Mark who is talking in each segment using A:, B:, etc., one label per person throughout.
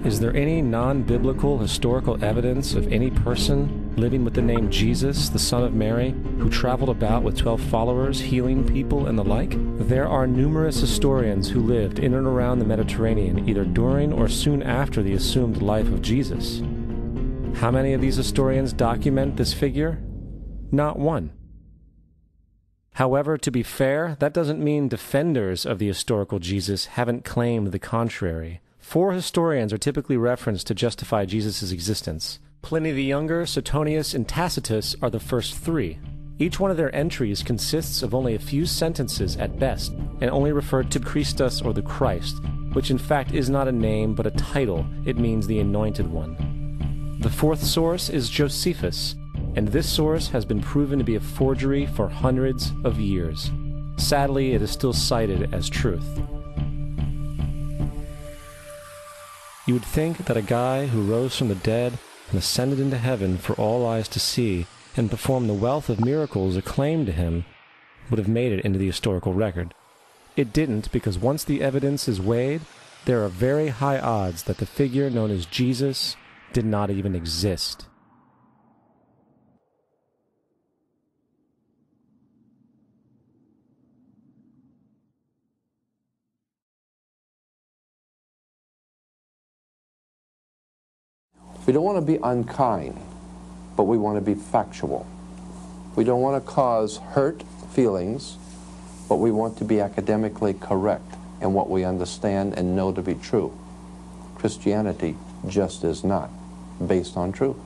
A: Is there any non-biblical historical evidence of any person living with the name Jesus, the son of Mary, who traveled about with 12 followers, healing people and the like? There are numerous historians who lived in and around the Mediterranean either during or soon after the assumed life of Jesus. How many of these historians document this figure? Not one. However, to be fair, that doesn't mean defenders of the historical Jesus haven't claimed the contrary. 4 historians are typically referenced to justify Jesus' existence. Pliny the Younger, Suetonius, and Tacitus are the first 3. Each one of their entries consists of only a few sentences at best, and only referred to Christus or the Christ, which in fact is not a name but a title. It means the Anointed One. The 4th source is Josephus, and this source has been proven to be a forgery for hundreds of years. Sadly, it is still cited as truth. You would think that a guy who rose from the dead and ascended into heaven for all eyes to see and performed the wealth of miracles acclaimed to him would have made it into the historical record. It didn't, because once the evidence is weighed, there are very high odds that the figure known as Jesus did not even exist.
B: We don't want to be unkind, but we want to be factual. We don't want to cause hurt feelings, but we want to be academically correct in what we understand and know to be true. Christianity just is not based on truth.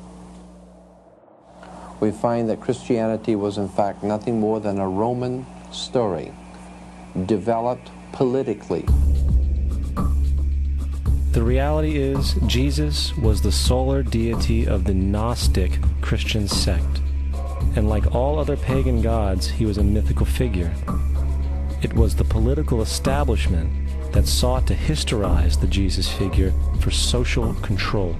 B: We find that Christianity was in fact nothing more than a Roman story developed politically.
A: The reality is, Jesus was the solar deity of the Gnostic Christian sect, and like all other pagan gods, he was a mythical figure. It was the political establishment that sought to historize the Jesus figure for social control.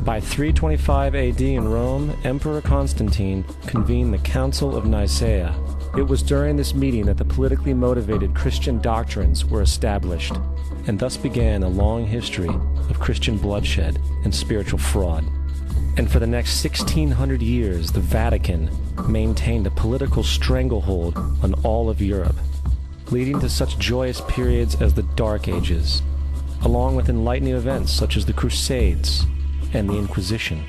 A: By 325 AD in Rome, Emperor Constantine convened the Council of Nicaea. It was during this meeting that the politically motivated Christian doctrines were established, and thus began a long history of Christian bloodshed and spiritual fraud. And for the next 1600 years, the Vatican maintained a political stranglehold on all of Europe, leading to such joyous periods as the Dark Ages, along with enlightening events such as the Crusades and the Inquisition.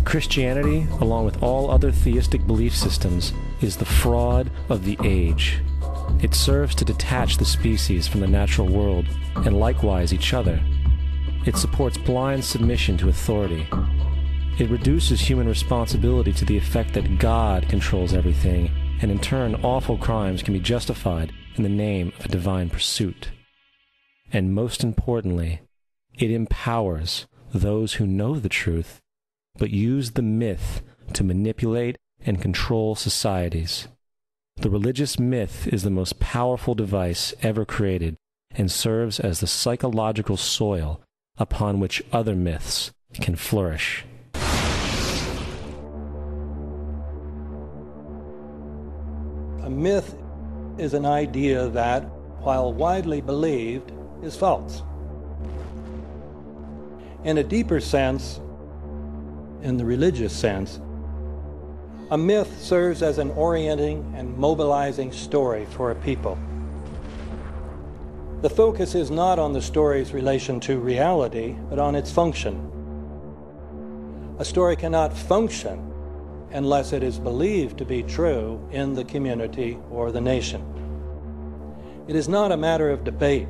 A: Christianity, along with all other theistic belief systems, is the fraud of the age. It serves to detach the species from the natural world, and likewise each other. It supports blind submission to authority. It reduces human responsibility to the effect that God controls everything, and in turn awful crimes can be justified in the name of a divine pursuit. And most importantly, it empowers those who know the truth, but use the myth to manipulate and control societies. The religious myth is the most powerful device ever created and serves as the psychological soil upon which other myths can flourish.
C: A myth is an idea that, while widely believed, is false. In a deeper sense, in the religious sense, a myth serves as an orienting and mobilizing story for a people. The focus is not on the story's relation to reality, but on its function. A story cannot function unless it is believed to be true in the community or the nation. It is not a matter of debate.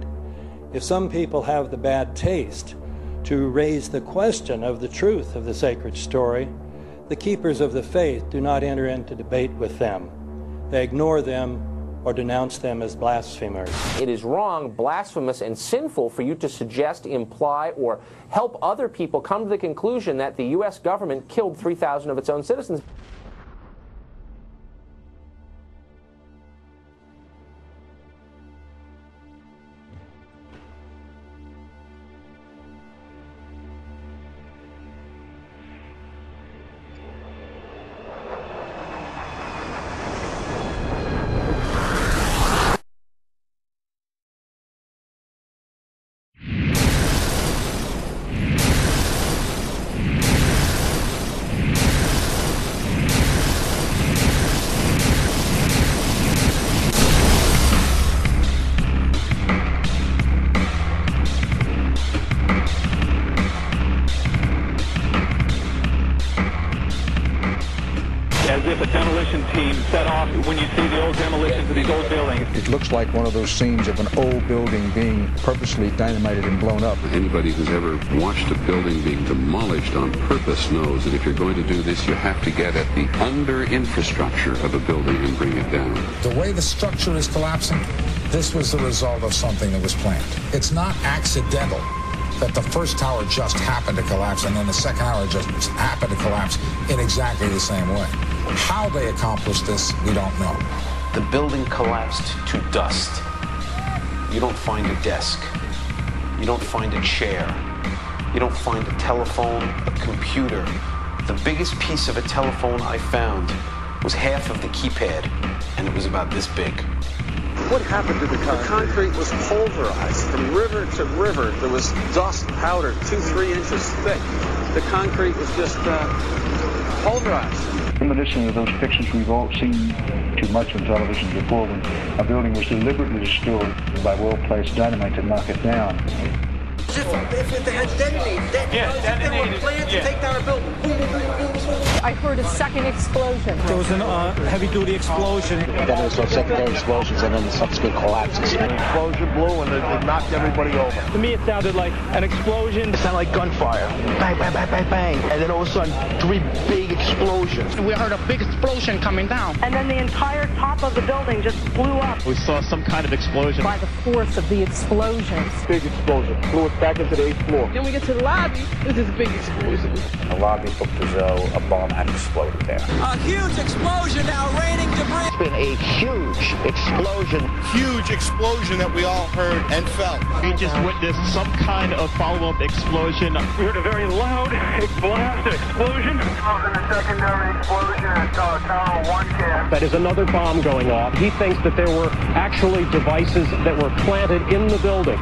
C: If some people have the bad taste to raise the question of the truth of the sacred story, the keepers of the faith do not enter into debate with them. They ignore them or denounce them as blasphemers.
D: It is wrong, blasphemous, and sinful for you to suggest, imply, or help other people come to the conclusion that the U.S. government killed 3,000 of its own citizens.
E: old building.
F: It looks like one of those scenes of an old building being purposely dynamited and blown up.
G: Anybody who's ever watched a building being demolished on purpose knows that if you're going to do this, you have to get at the under-infrastructure of a building and bring it down.
H: The way the structure is collapsing, this was the result of something that was planned. It's not accidental that the first tower just happened to collapse and then the second tower just happened to collapse in exactly the same way. How they accomplished this, we don't know.
I: The building collapsed to dust. You don't find a desk. You don't find a chair. You don't find a telephone, a computer. The biggest piece of a telephone I found was half of the keypad, and it was about this big.
J: What happened to the concrete? The concrete was pulverized from river to river. There was dust, powder, 2-3 inches thick. The concrete was just pulverized.
F: Reminiscent of those pictures we've all seen too much on television before, when a building was deliberately destroyed by well-placed dynamite to knock it down.
J: If they had detonated, they were planned to take down a building.
K: I heard a second explosion.
E: There was a heavy-duty explosion.
L: Then there was some secondary explosions and then the subsequent collapses.
J: An explosion blew and it knocked everybody over.
E: To me, it sounded like an explosion.
J: It sounded like gunfire. Bang, bang, bang, bang, bang. And then all of a sudden, 3 big explosions.
K: We heard a big explosion coming down. And then the entire top of the building just blew up.
E: We saw some kind of explosion.
K: By the force of the explosions.
J: Big explosion. Blew us back into the 8th floor.
K: Then we get to the lobby. This is a big explosion.
L: The lobby looked as though a bomb had exploded there.
E: A huge explosion now raining debris.
L: It's been a huge explosion.
J: Huge explosion that we all heard and felt.
E: We just witnessed some kind of follow-up explosion. We heard a very loud blast explosion.
J: A secondary explosion at Tower 1 camp.
M: That is another bomb going off. He thinks that there were actually devices that were planted in the building.